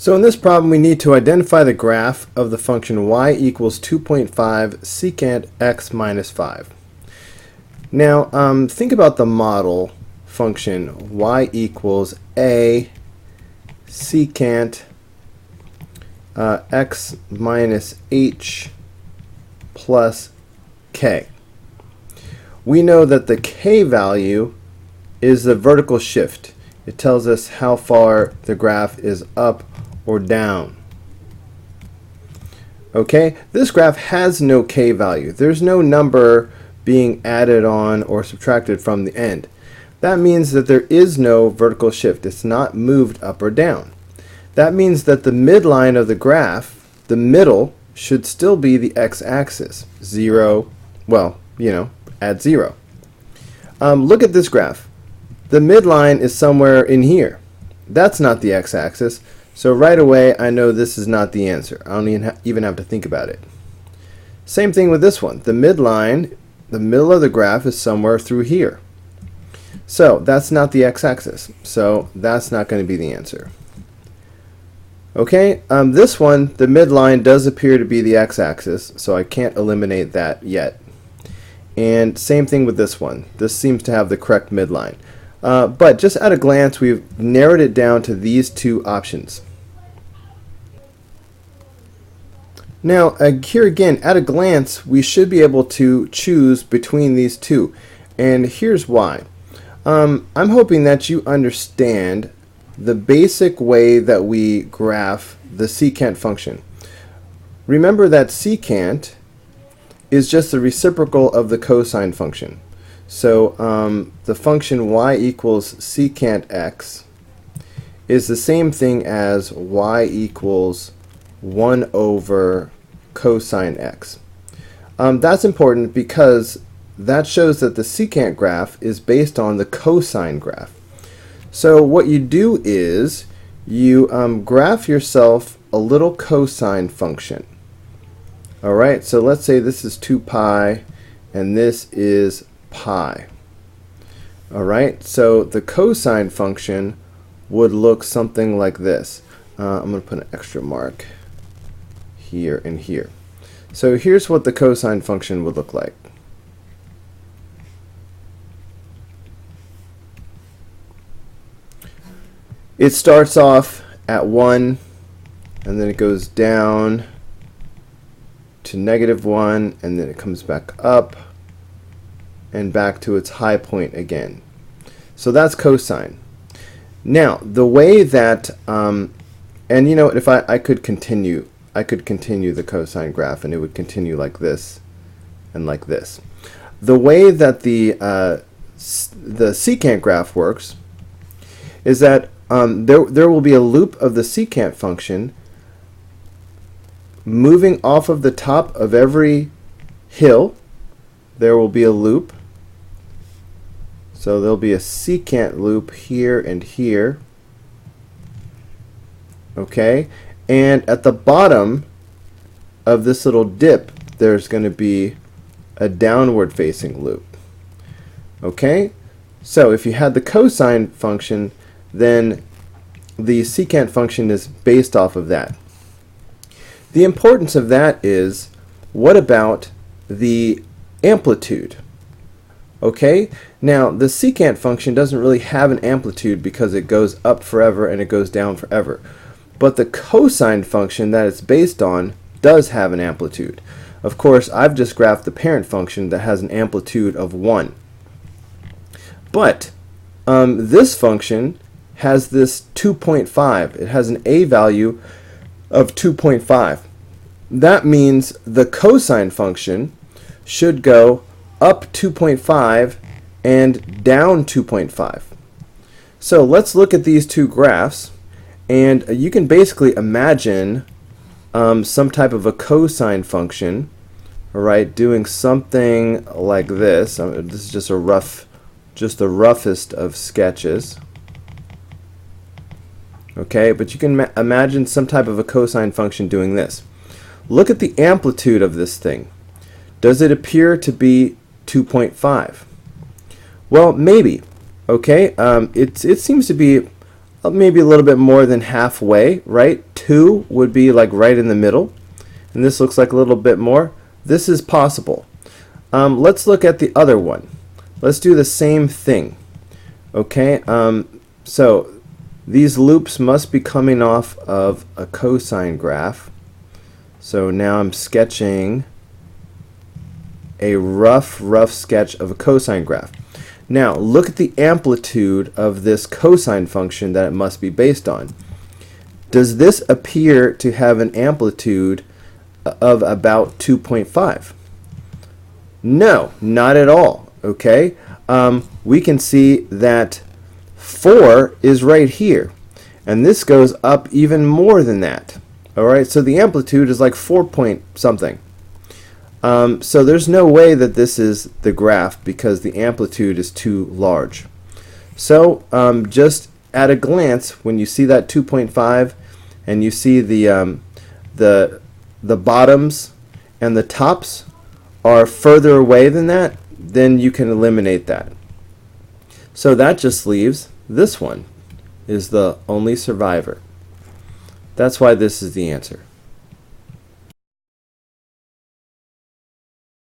So in this problem, we need to identify the graph of the function y equals 2.5 secant x minus 5. Now, think about the model function y equals a secant x minus h plus k. We know that the k value is the vertical shift. It tells us how far the graph is up or down. Okay, this graph has no k value. There's no number being added on or subtracted from the end. That means that there is no vertical shift. It's not moved up or down. That means that the midline of the graph, the middle, should still be the x-axis. 0, well, add 0. Look at this graph. The midline is somewhere in here. That's not the x-axis. So right away, I know this is not the answer. I don't even have to think about it. Same thing with this one. The midline, the middle of the graph, is somewhere through here. So that's not the x-axis. So that's not going to be the answer. Okay, this one, the midline does appear to be the x-axis, so I can't eliminate that yet. And same thing with this one. This seems to have the correct midline. But just at a glance, we've narrowed it down to these two options. Now, here again, at a glance, we should be able to choose between these two. And here's why. I'm hoping that you understand the basic way that we graph the secant function. Remember that secant is just the reciprocal of the cosine function. So the function y equals secant x is the same thing as y equals 1 over cosine x. That's important because that shows that the secant graph is based on the cosine graph. So what you do is you graph yourself a little cosine function. Alright, so let's say this is 2 pi and this is pi. Alright, so the cosine function would look something like this. I'm going to put an extra mark here and here. So here's what the cosine function would look like. It starts off at 1 and then it goes down to -1 and then it comes back up and back to its high point again. So that's cosine. Now, the way that, and if I could continue the cosine graph and it would continue like this and like this. The way that the secant graph works is that there will be a loop of the secant function moving off of the top of every hill. There will be a loop. So there'll be a secant loop here and here. Okay? And at the bottom of this little dip, there's going to be a downward facing loop. Okay? So if you had the cosine function, then the secant function is based off of that. The importance of that is, what about the amplitude? Okay, now the secant function doesn't really have an amplitude because it goes up forever and it goes down forever. But the cosine function that it's based on does have an amplitude. Of course, I've just graphed the parent function that has an amplitude of 1. But this function has this 2.5. It has an a value of 2.5. That means the cosine function should go up 2.5 and down 2.5. So let's look at these two graphs, and you can basically imagine some type of a cosine function, right, doing something like this. This is just the roughest of sketches. Okay, but you can imagine some type of a cosine function doing this. Look at the amplitude of this thing. Does it appear to be 2.5? Well, maybe. Okay, it seems to be maybe a little bit more than halfway, right, 2 would be like right in the middle, and this looks like a little bit more. This is possible. Let's look at the other one. Let's do the same thing. Okay, so these loops must be coming off of a cosine graph. So now I'm sketching a rough sketch of a cosine graph. Now look at the amplitude of this cosine function that it must be based on. Does this appear to have an amplitude of about 2.5? No, not at all. Okay, we can see that 4 is right here, and this goes up even more than that. Alright, so the amplitude is like 4 point something. So there's no way that this is the graph because the amplitude is too large. So just at a glance, when you see that 2.5 and you see the bottoms and the tops are further away than that, then you can eliminate that. So that just leaves this one is the only survivor. That's why this is the answer.